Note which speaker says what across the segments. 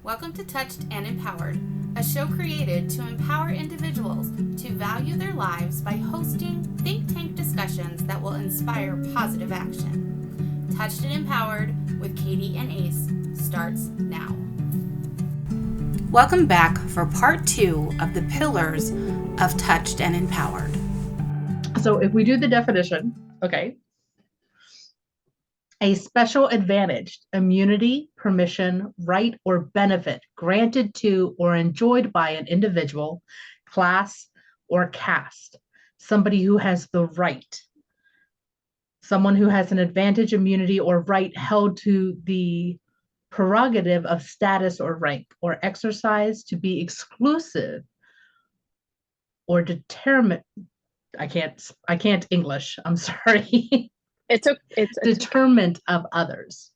Speaker 1: Welcome to Touched and Empowered, a show created to empower individuals to value their lives by hosting think tank discussions that will inspire positive action. Touched and Empowered with Katie and Ace starts now. Welcome back for part 2 of the pillars of Touched and Empowered.
Speaker 2: So if we do the definition, okay. A special advantage, immunity, permission, right, or benefit granted to or enjoyed by an individual, class, or caste. Somebody who has the right. Someone who has an advantage, immunity, or right held to the prerogative of status or rank, or exercise to be exclusive or determined. I can't English. I'm sorry.
Speaker 3: It's
Speaker 2: determinant of others.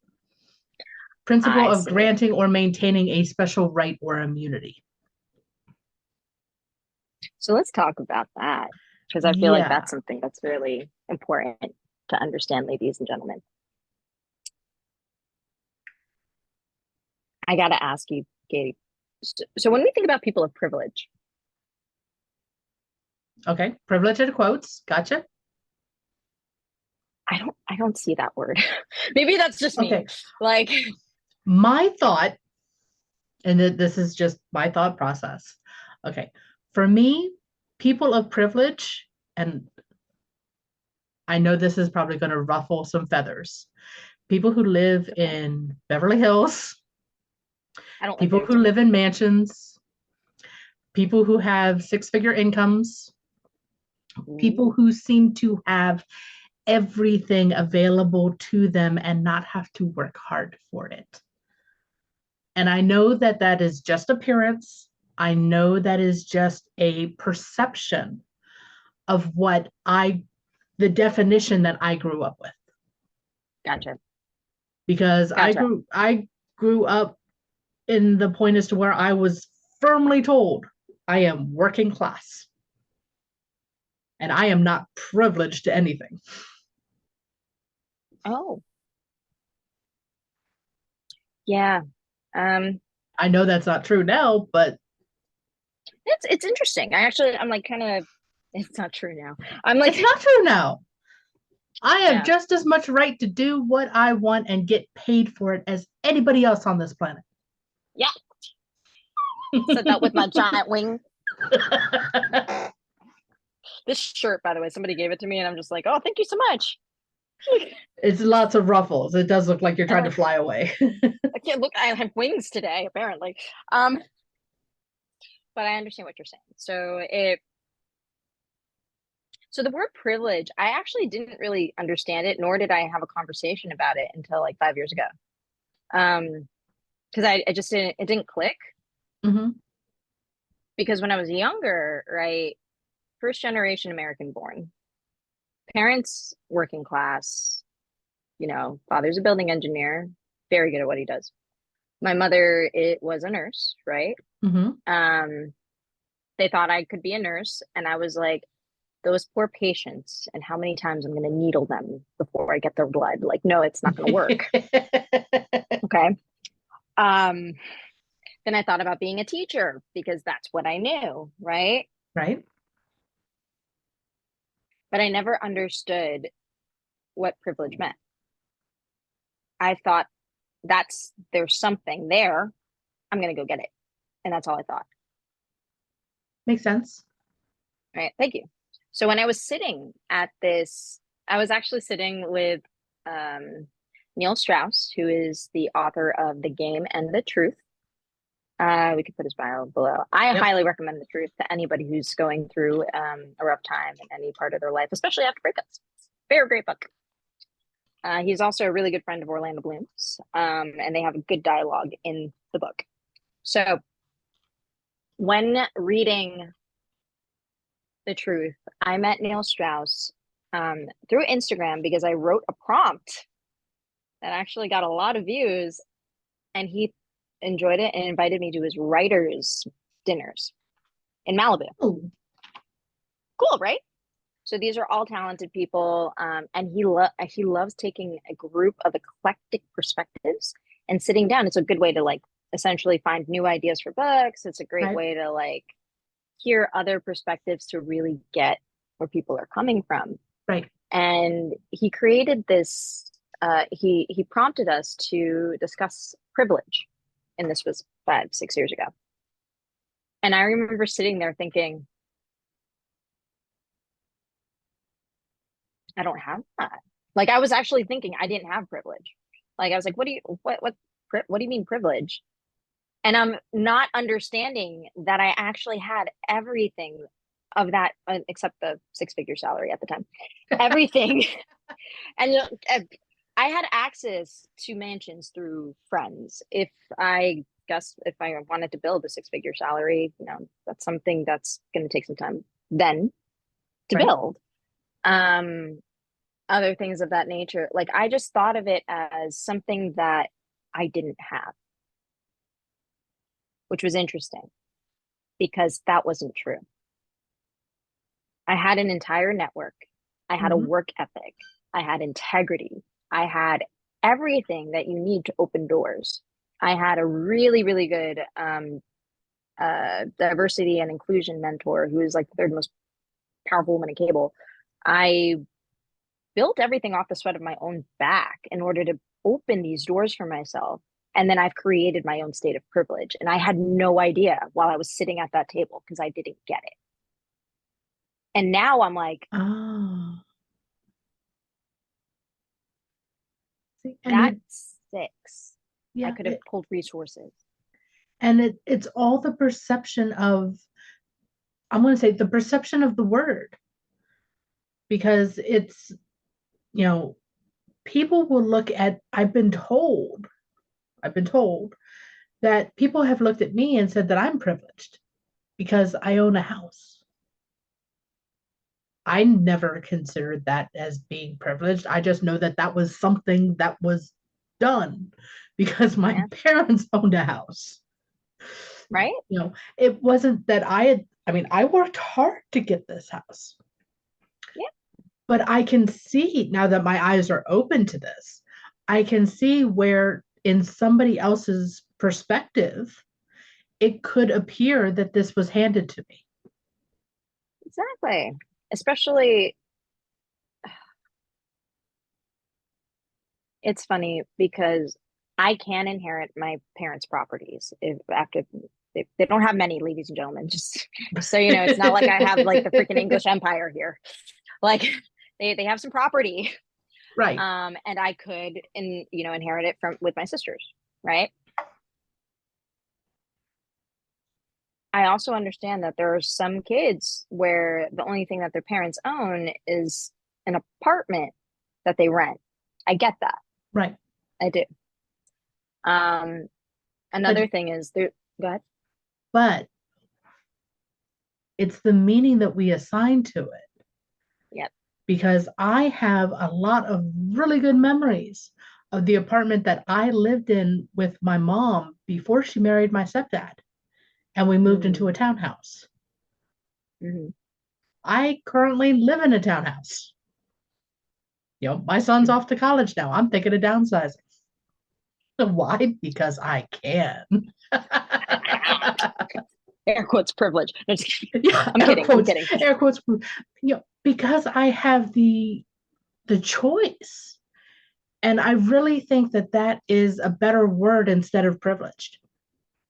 Speaker 2: Principle of granting or maintaining a special right or immunity.
Speaker 3: So let's talk about that, because I feel like that's something that's really important to understand, ladies and gentlemen. I got to ask you, Katie. So when we think about people of privilege.
Speaker 2: Okay, privilege in quotes. Gotcha.
Speaker 3: I don't see that word. Maybe that's just me.
Speaker 2: Okay.
Speaker 3: Like
Speaker 2: my thought, and this is just my thought process. Okay. For me, people of privilege, and I know this is probably going to ruffle some feathers. People who live in Beverly Hills, people who live in mansions, people who have 6-figure incomes, people who seem to have everything available to them and not have to work hard for it. And I know that that is just appearance. I know that is just a perception of what the definition that I grew up with.
Speaker 3: Gotcha.
Speaker 2: Because I grew up in the point as to where I was firmly told I am working class. And I am not privileged to anything.
Speaker 3: Oh. Yeah.
Speaker 2: I know that's not true now, but
Speaker 3: it's interesting. I'm like kind of, it's not true now. I'm like,
Speaker 2: it's not true now. I have just as much right to do what I want and get paid for it as anybody else on this planet.
Speaker 3: Yeah. Said that with my giant wing. This shirt, by the way, somebody gave it to me and I'm just like, oh, thank you so much.
Speaker 2: It's lots of ruffles. It does look like you're trying to fly away.
Speaker 3: I can't look. I have wings today, apparently. But I understand what you're saying. So the word privilege, I actually didn't really understand it, nor did I have a conversation about it until like 5 years ago. Because I just didn't. It didn't click.
Speaker 2: Mm-hmm.
Speaker 3: Because when I was younger, right, first generation American born. Parents working class, father's a building engineer, very good at what he does. My mother, it was a nurse, right?
Speaker 2: Mm-hmm.
Speaker 3: They thought I could be a nurse, and I was like, those poor patients, and how many times I'm going to needle them before I get their blood? Like, no, it's not going to work. Okay. Then I thought about being a teacher because that's what I knew, right?
Speaker 2: Right.
Speaker 3: But I never understood what privilege meant. I thought there's something there. I'm going to go get it. And that's all I thought.
Speaker 2: Makes sense.
Speaker 3: Right. Thank you. So when I was sitting at this, I was actually sitting with Neil Strauss, who is the author of The Game and the Truth. We could put his bio below. I highly recommend The Truth to anybody who's going through a rough time in any part of their life, especially after breakups. Very great book. He's also a really good friend of Orlando Bloom's, and they have a good dialogue in the book. So when reading The Truth, I met Neil Strauss through Instagram because I wrote a prompt that actually got a lot of views, and he enjoyed it and invited me to his writers' dinners in Malibu.
Speaker 2: Ooh.
Speaker 3: Cool, right? So these are all talented people, and he loves taking a group of eclectic perspectives and sitting down. It's a good way to like essentially find new ideas for books. It's a great
Speaker 2: Right.
Speaker 3: way to like hear other perspectives to really get where people are coming from.
Speaker 2: Right.
Speaker 3: And he created this, he prompted us to discuss privilege. And this was 5-6 years ago. And I remember sitting there thinking, I don't have that. Like I was actually thinking I didn't have privilege. Like I was like, what do you mean privilege? And I'm not understanding that I actually had everything of that, except the 6-figure salary at the time. Everything. And I had access to mansions through friends. If I wanted to build a 6-figure salary, that's something that's going to take some time then to
Speaker 2: Right.
Speaker 3: build. Other things of that nature. Like I just thought of it as something that I didn't have, which was interesting because that wasn't true. I had an entire network. I had a work ethic. I had integrity. I had everything that you need to open doors. I had a really, really good diversity and inclusion mentor who is like the third most powerful woman in cable. I built everything off the sweat of my own back in order to open these doors for myself. And then I've created my own state of privilege. And I had no idea while I was sitting at that table because I didn't get it. And now I'm like,
Speaker 2: Oh. See,
Speaker 3: that's 6.
Speaker 2: yeah,
Speaker 3: I could have pulled resources.
Speaker 2: and it's all the perception of, I'm going to say the perception of the word, because it's, people will look at, I've been told that people have looked at me and said that I'm privileged because I own a house. I never considered that as being privileged. I just know that that was something that was done because my parents owned a house.
Speaker 3: Right?
Speaker 2: It wasn't that I worked hard to get this house.
Speaker 3: Yeah.
Speaker 2: But I can see now that my eyes are open to this, I can see where in somebody else's perspective, it could appear that this was handed to me.
Speaker 3: Exactly. Especially, it's funny because I can inherit my parents' properties after they don't have many, ladies and gentlemen. Just so you know, it's not like I have like the freaking English Empire here. Like they have some property,
Speaker 2: Right.
Speaker 3: and I could inherit it with my sisters, right? I also understand that there are some kids where the only thing that their parents own is an apartment that they rent. I get that.
Speaker 2: Right.
Speaker 3: I do. Another thing is there. Go ahead.
Speaker 2: But it's the meaning that we assign to it.
Speaker 3: Yep.
Speaker 2: Because I have a lot of really good memories of the apartment that I lived in with my mom before she married my stepdad, and we moved into a townhouse. I currently live in a townhouse. My son's off to college now. I'm thinking of downsizing. Why? Because I can.
Speaker 3: Air quotes privilege.
Speaker 2: Yeah,
Speaker 3: I'm kidding. I'm kidding.
Speaker 2: Air quotes. Because I have the choice, and I really think that is a better word instead of privileged.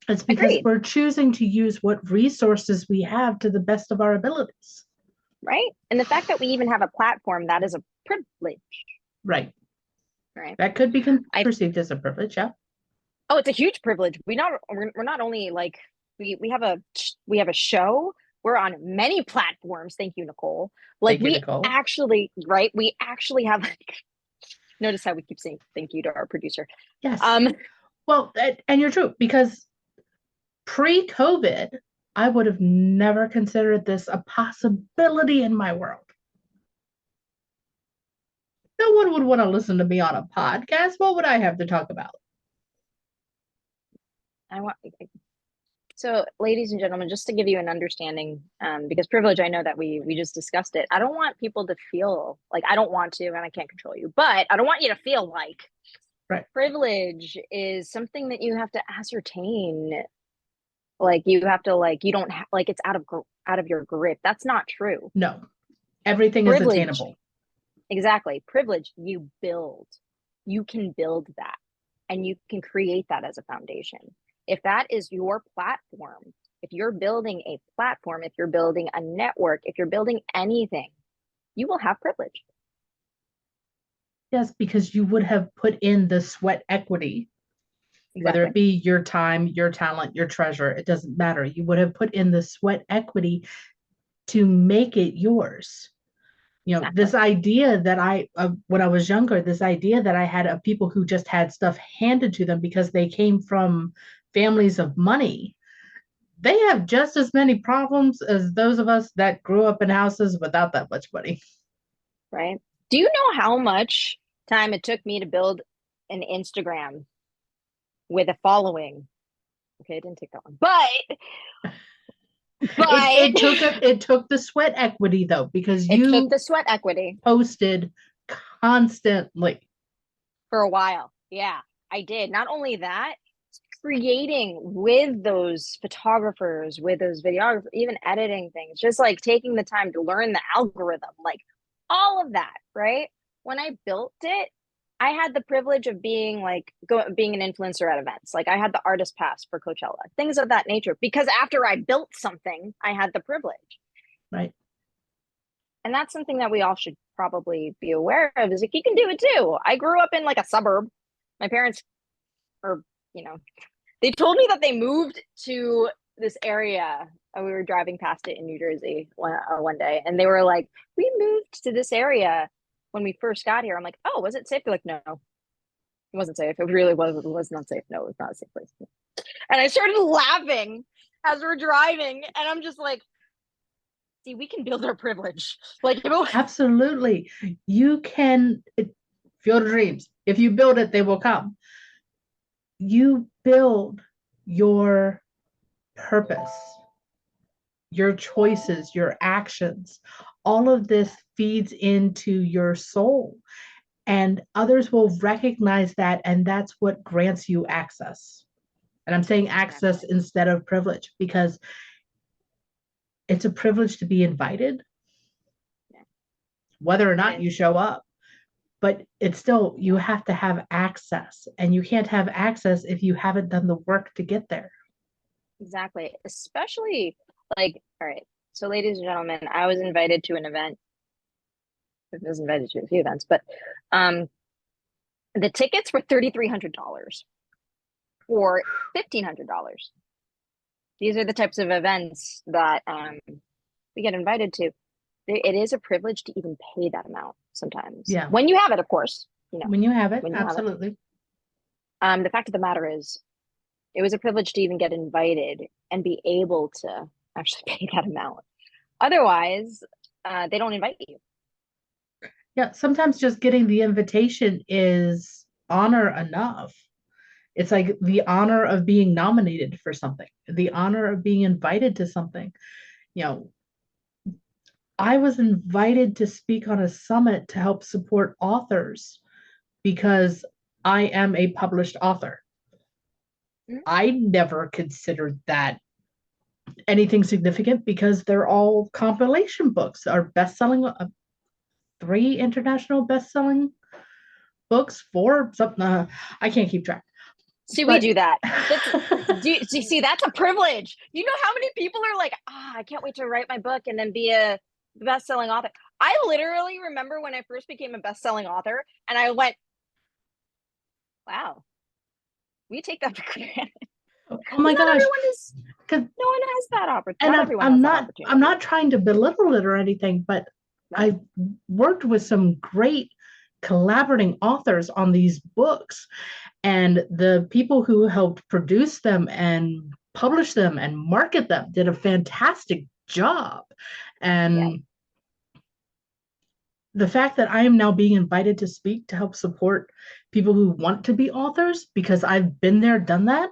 Speaker 2: It's because
Speaker 3: Agreed.
Speaker 2: we're choosing to use what resources we have to the best of our abilities.
Speaker 3: Right. And the fact that we even have a platform, that is a privilege.
Speaker 2: Right.
Speaker 3: Right.
Speaker 2: That could be perceived as a privilege. Yeah.
Speaker 3: Oh, it's a huge privilege. We're not only like we have a show. We're on many platforms. Thank you, Nicole. Like
Speaker 2: Nicole.
Speaker 3: Actually, right? We actually have notice how we keep saying thank you to our producer.
Speaker 2: Yes. Well, and you're true, because pre-COVID, I would have never considered this a possibility in my world. No one would want to listen to me on a podcast. What would I have to talk about?
Speaker 3: So, ladies and gentlemen, just to give you an understanding, because privilege, I know that we just discussed it. I don't want people to feel like, I don't want to, and I can't control you, but I don't want you to feel like
Speaker 2: Right.
Speaker 3: Privilege is something that you have to ascertain. Like you have to like you don't like it's out of your grip. That's not true.
Speaker 2: No, everything is
Speaker 3: Privilege,
Speaker 2: attainable.
Speaker 3: exactly. Privilege, you build. You can build that and you can create that as a foundation. If that is your platform, if you're building a platform, if you're building a network, if you're building anything, you will have privilege.
Speaker 2: Yes, because you would have put in the sweat equity, whether it
Speaker 3: Exactly.
Speaker 2: be your time, your talent, your treasure, it doesn't matter. You would have put in the sweat equity to make it yours.
Speaker 3: Exactly.
Speaker 2: This idea that when I was younger, this idea that I had of people who just had stuff handed to them because they came from families of money, they have just as many problems as those of us that grew up in houses without that much money.
Speaker 3: Right. Do you know how much time it took me to build an Instagram with a following? Okay, it didn't take that long, but
Speaker 2: It took the sweat equity though, because
Speaker 3: it took
Speaker 2: you
Speaker 3: the sweat equity
Speaker 2: posted constantly.
Speaker 3: for a while. Yeah, I did. Not only that, creating with those photographers, with those videographers, even editing things, just like taking the time to learn the algorithm, like all of that, right? When I built it, I had the privilege of being being an influencer at events. Like I had the artist pass for Coachella, things of that nature, because after I built something, I had the privilege.
Speaker 2: Right.
Speaker 3: And that's something that we all should probably be aware of, is like you can do it too. I grew up in like a suburb. My parents are, they told me that they moved to this area. We were driving past it in New Jersey one day, and they were like, "We moved to this area when we first got here." I'm like, "Oh, was it safe?" They're like, "No, it wasn't safe. It really was not safe. No, it was not a safe place." And I started laughing as we're driving, and I'm just like, "See, we can build our privilege." Like,
Speaker 2: absolutely, you can field of dreams. If you build it, they will come. You build your purpose, your choices, your actions. All of this feeds into your soul, and others will recognize that, and that's what grants you access. And I'm saying access instead of privilege, because it's a privilege to be invited, whether or not you show up. But it's still, you have to have access, and you can't have access if you haven't done the work to get there.
Speaker 3: Exactly. Especially like, all right. So, ladies and gentlemen, I was invited to an event. I was invited to a few events, but the tickets were $3,300 or $1,500. These are the types of events that we get invited to. It is a privilege to even pay that amount sometimes.
Speaker 2: Yeah.
Speaker 3: When you have it, of course.
Speaker 2: When you have it, absolutely.
Speaker 3: The fact of the matter is, it was a privilege to even get invited and be able to actually pay that amount. Otherwise, they don't invite you.
Speaker 2: Yeah, sometimes just getting the invitation is honor enough. It's like the honor of being nominated for something, the honor of being invited to something. I was invited to speak on a summit to help support authors because I am a published author. Mm-hmm. I never considered that anything significant because they're all compilation books, are best-selling, 3 international best-selling books, 4 something. I can't keep track.
Speaker 3: See, we do that. Do you see, that's a privilege. You know how many people are like, I can't wait to write my book and then be a best-selling author. I literally remember when I first became a best-selling author, and I went, wow, we take that for granted.
Speaker 2: Oh my gosh.
Speaker 3: No one has that opportunity.
Speaker 2: And I'm not trying to belittle it or anything, but I've worked with some great collaborating authors on these books, and the people who helped produce them and publish them and market them did a fantastic job. And the fact that I am now being invited to speak to help support people who want to be authors because I've been there, done that.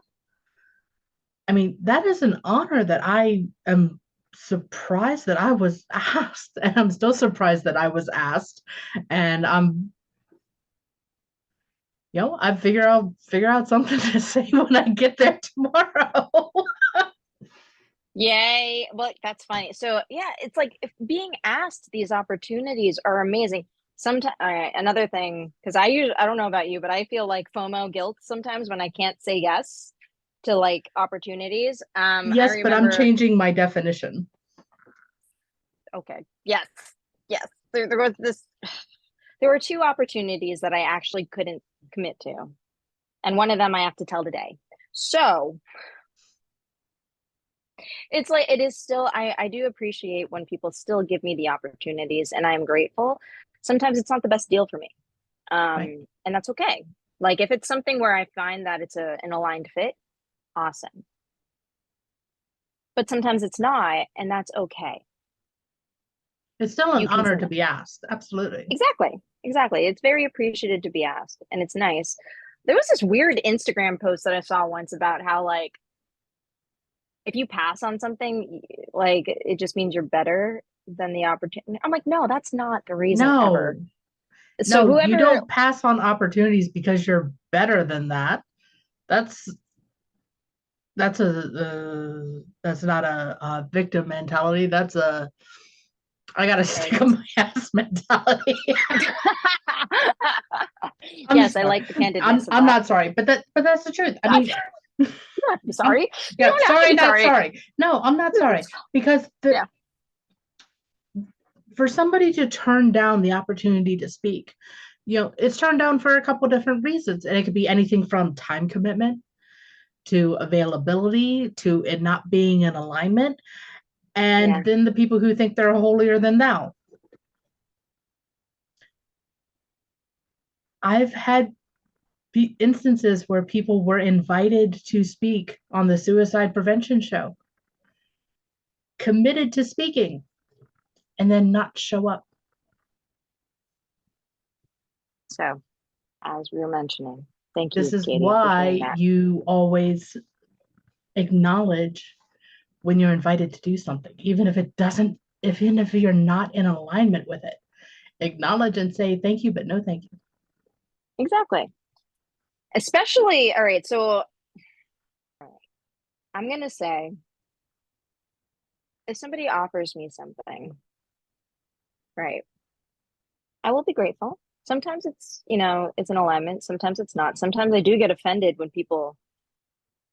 Speaker 2: I mean, that is an honor that I am surprised that I was asked, and I'm still surprised that I was asked. And I figure out something to say when I get there tomorrow.
Speaker 3: Yay. Well, that's funny. So yeah, it's like if being asked these opportunities are amazing. Sometimes, all right, another thing, because I don't know about you, but I feel like FOMO guilt sometimes when I can't say yes to like opportunities. I
Speaker 2: Yes, but I'm
Speaker 3: remember,
Speaker 2: changing my definition.
Speaker 3: okay, yes, yes. There was this, there were two opportunities that I actually couldn't commit to. And one of them I have to tell today. So it's like it is still I do appreciate when people still give me the opportunities and I'm grateful. Sometimes it's not the best deal for me.
Speaker 2: Right.
Speaker 3: And that's okay. Like if it's something where I find that it's an aligned fit, awesome. But sometimes it's not, and that's okay.
Speaker 2: It's still an
Speaker 3: You can
Speaker 2: honor
Speaker 3: say
Speaker 2: to
Speaker 3: no.
Speaker 2: be asked. Absolutely.
Speaker 3: Exactly. It's very appreciated to be asked, and it's nice. There was this weird Instagram post that I saw once about how like if you pass on something, like it just means you're better than the opportunity. I'm like, no, that's not the reason ever.
Speaker 2: No,
Speaker 3: So
Speaker 2: no, you
Speaker 3: whoever,
Speaker 2: don't pass on opportunities because you're better than that. That's that's not a victim mentality. That's a I gotta stick on my ass mentality. I'm
Speaker 3: yes, I
Speaker 2: sorry.
Speaker 3: like the candidness of
Speaker 2: I'm
Speaker 3: that.
Speaker 2: not sorry, but that's the truth. I mean,
Speaker 3: You don't have to be
Speaker 2: I'm
Speaker 3: sorry. You
Speaker 2: yeah,
Speaker 3: don't have to
Speaker 2: sorry,
Speaker 3: be
Speaker 2: not
Speaker 3: sorry.
Speaker 2: sorry. No, I'm not sorry because
Speaker 3: Yeah.
Speaker 2: for somebody to turn down the opportunity to speak, it's turned down for a couple different reasons, and it could be anything from time commitment to availability to it not being in alignment,
Speaker 3: Yeah.
Speaker 2: and then the people who think they're holier than thou. I've had instances where people were invited to speak on the suicide prevention show, committed to speaking, and then not show up.
Speaker 3: So, as we were mentioning, thank
Speaker 2: This
Speaker 3: you,
Speaker 2: is
Speaker 3: Katie, for sharing
Speaker 2: why
Speaker 3: that.
Speaker 2: you always acknowledge when you're invited to do something, even if you're not in alignment with it. Acknowledge and say thank you, but no thank you.
Speaker 3: Exactly. Especially, all right. So, I'm gonna say, if somebody offers me something, right, I will be grateful. Sometimes it's an alignment. Sometimes it's not. Sometimes I do get offended when people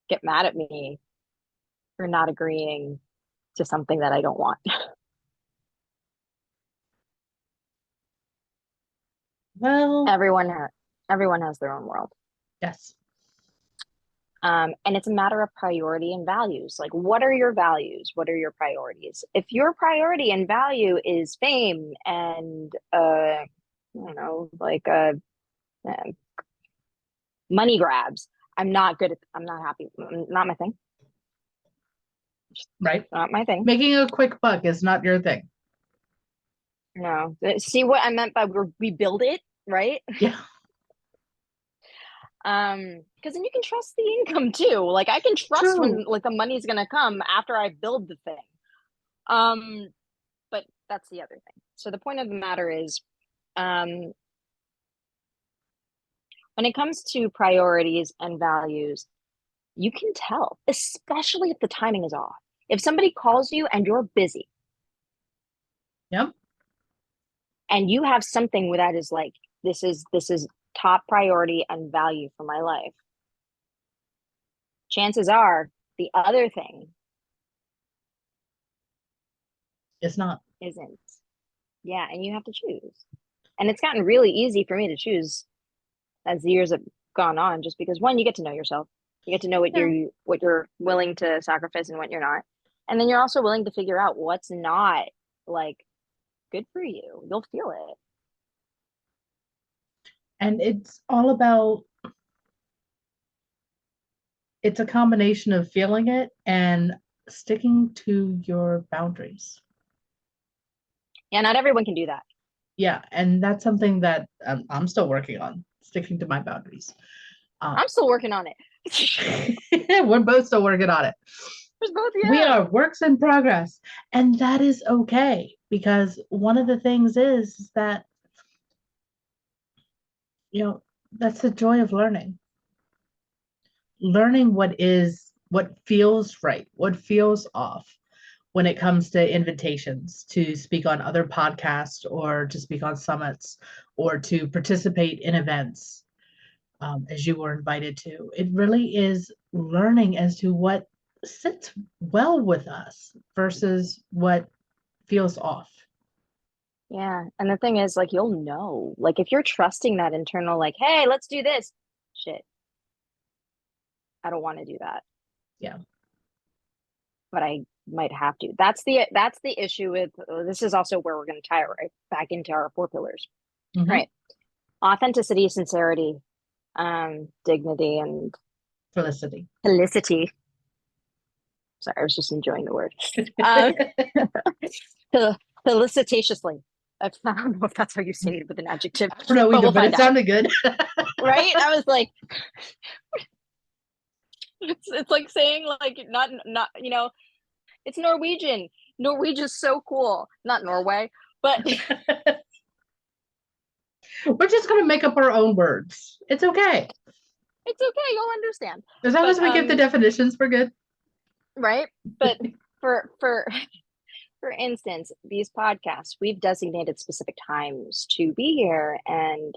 Speaker 3: get mad at me for not agreeing to something that I don't want.
Speaker 2: Well,
Speaker 3: Everyone has their own world.
Speaker 2: yes.
Speaker 3: And it's a matter of priority and values. Like, what are your values? What are your priorities? If your priority and value is fame and, I don't know, like money grabs, I'm not happy. Not my thing.
Speaker 2: Right.
Speaker 3: Not my thing.
Speaker 2: Making a quick buck is not your thing.
Speaker 3: No. See what I meant by we build it, right?
Speaker 2: Yeah.
Speaker 3: Because then you can trust the income too. Like I can trust
Speaker 2: True.
Speaker 3: when like the money's gonna come after I build the thing. But that's the other thing. So the point of the matter is, when it comes to priorities and values, you can tell, especially if the timing is off. If somebody calls you and you're busy,
Speaker 2: Yep.
Speaker 3: and you have something that is like, this is top priority and value for my life. Chances are the other thing
Speaker 2: It's not.
Speaker 3: isn't. Yeah, and you have to choose. And it's gotten really easy for me to choose as the years have gone on, just because one, you get to know yourself. You get to know
Speaker 2: Yeah.
Speaker 3: what you're willing to sacrifice and what you're not. And then you're also willing to figure out what's not like good for you. You'll feel it.
Speaker 2: And it's a combination of feeling it and sticking to your boundaries.
Speaker 3: Yeah, not everyone can do that.
Speaker 2: Yeah, and that's something that I'm still working on, sticking to my boundaries.
Speaker 3: I'm still working on it.
Speaker 2: We're both still working on it.
Speaker 3: Both, yeah.
Speaker 2: We are works in progress, and that is okay, because one of the things is that that's the joy of learning. Learning what feels right, what feels off when it comes to invitations to speak on other podcasts or to speak on summits or to participate in events, as you were invited to. It really is learning as to what sits well with us versus what feels off.
Speaker 3: Yeah. And the thing is, like, you'll know, like, if you're trusting that internal, like, hey, let's do this. Shit, I don't want to do that.
Speaker 2: Yeah.
Speaker 3: But I might have to. That's the issue with this is also where we're going to tie it right back into our 4 pillars.
Speaker 2: Mhm.
Speaker 3: Right. Authenticity, sincerity, dignity, and
Speaker 2: Felicity.
Speaker 3: felicity. Sorry, I was just enjoying the word. Felicitatiously. I don't know if that's how you say it with an adjective.
Speaker 2: I don't know either,
Speaker 3: we'll
Speaker 2: but it
Speaker 3: find out.
Speaker 2: sounded good.
Speaker 3: Right? I was like, it's like saying like not it's Norwegian. Norwegian's so cool. Not Norway, but
Speaker 2: We're just gonna make up our own words. It's okay.
Speaker 3: it's okay. You'll understand.
Speaker 2: As long as we get the definitions, we're good.
Speaker 3: Right? But for instance, these podcasts, we've designated specific times to be here and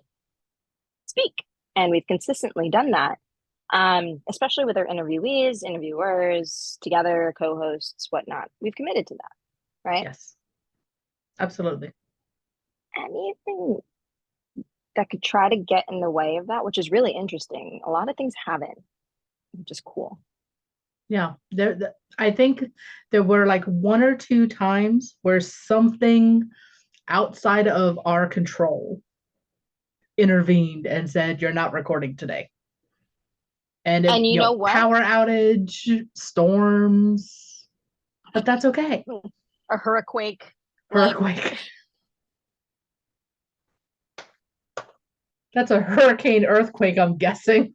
Speaker 3: speak, and we've consistently done that. Especially with our interviewees, interviewers, together, co-hosts, whatnot. We've committed to that, right?
Speaker 2: Yes, absolutely.
Speaker 3: Anything that could try to get in the way of that, which is really interesting. A lot of things haven't, which is cool.
Speaker 2: Yeah, I think there were like 1 or 2 times where something outside of our control intervened and said, "You're not recording today." And
Speaker 3: you know what?
Speaker 2: Power outage, storms, but that's okay.
Speaker 3: A hurricane.
Speaker 2: Hurricane. That's a hurricane earthquake, I'm guessing.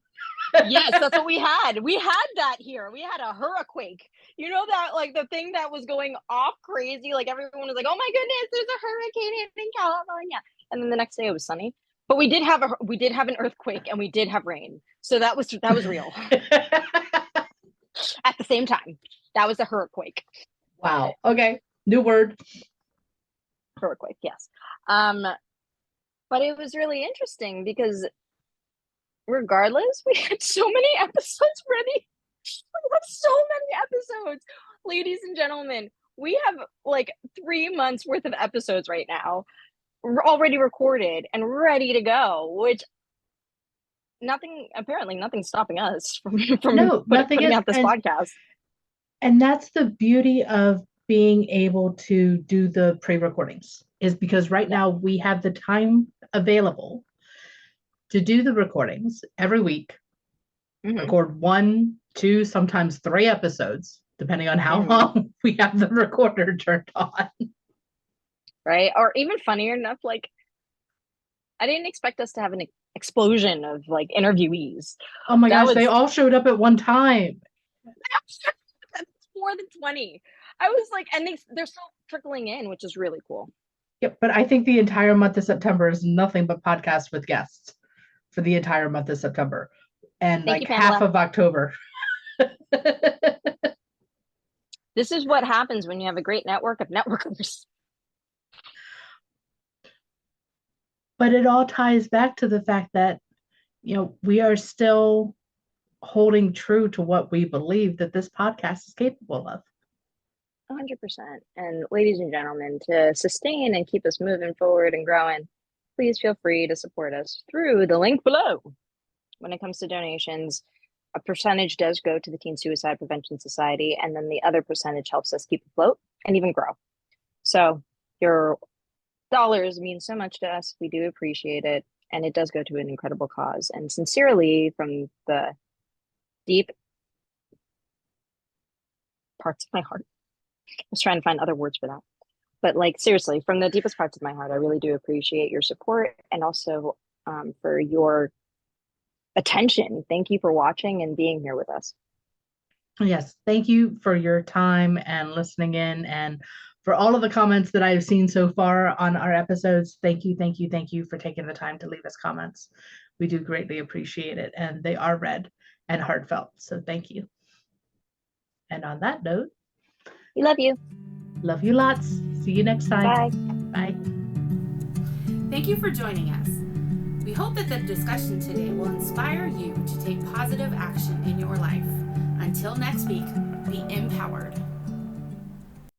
Speaker 3: Yes, that's what we had. We had that here. We had a hurricane. You know that, like, the thing that was going off crazy, like everyone was like, "Oh my goodness, there's a hurricane hitting California," and then the next day it was sunny. But we did have an earthquake and we did have rain, so that was real at the same time. That was a hurricane.
Speaker 2: Wow. Okay. New word.
Speaker 3: Hurricane. Yes. But it was really interesting because regardless, we had so many episodes ready. We have so many episodes, ladies and gentlemen. We have like 3 months worth of episodes right now, already recorded and ready to go. Which nothing's stopping us from putting out this podcast.
Speaker 2: And that's the beauty of being able to do the pre-recordings, is because right now we have the time available to do the recordings every week. Record 1, 2, sometimes 3 episodes, depending on how long we have the recorder turned on.
Speaker 3: Right? Or even funnier enough, like, I didn't expect us to have an explosion of like interviewees.
Speaker 2: Oh my gosh, they all showed up at one time.
Speaker 3: That's more than 20. I was like, and they're still trickling in, which is really cool.
Speaker 2: Yep, but I think the entire month of September is nothing but podcasts with guests for the entire month of September. And like half of October.
Speaker 3: This is what happens when you have a great network of networkers.
Speaker 2: But it all ties back to the fact that, we are still holding true to what we believe that this podcast is capable of.
Speaker 3: 100%. And ladies and gentlemen, to sustain and keep us moving forward and growing, please feel free to support us through the link below. When it comes to donations, a percentage does go to the Teen Suicide Prevention Society, and then the other percentage helps us keep afloat and even grow. So your dollars mean so much to us. We do appreciate it. And it does go to an incredible cause. And sincerely, from the deep parts of my heart, I was trying to find other words for that. But like, seriously, from the deepest parts of my heart, I really do appreciate your support and also for your attention. Thank you for watching and being here with us.
Speaker 2: Yes, thank you for your time and listening in, and for all of the comments that I've seen so far on our episodes. Thank you for taking the time to leave us comments. We do greatly appreciate it, and they are read and heartfelt. So thank you. And on that note,
Speaker 3: We love you.
Speaker 2: love you lots. See you next time.
Speaker 3: Bye.
Speaker 2: Bye.
Speaker 1: Thank you for joining us. We hope that the discussion today will inspire you to take positive action in your life. Until next week, be empowered.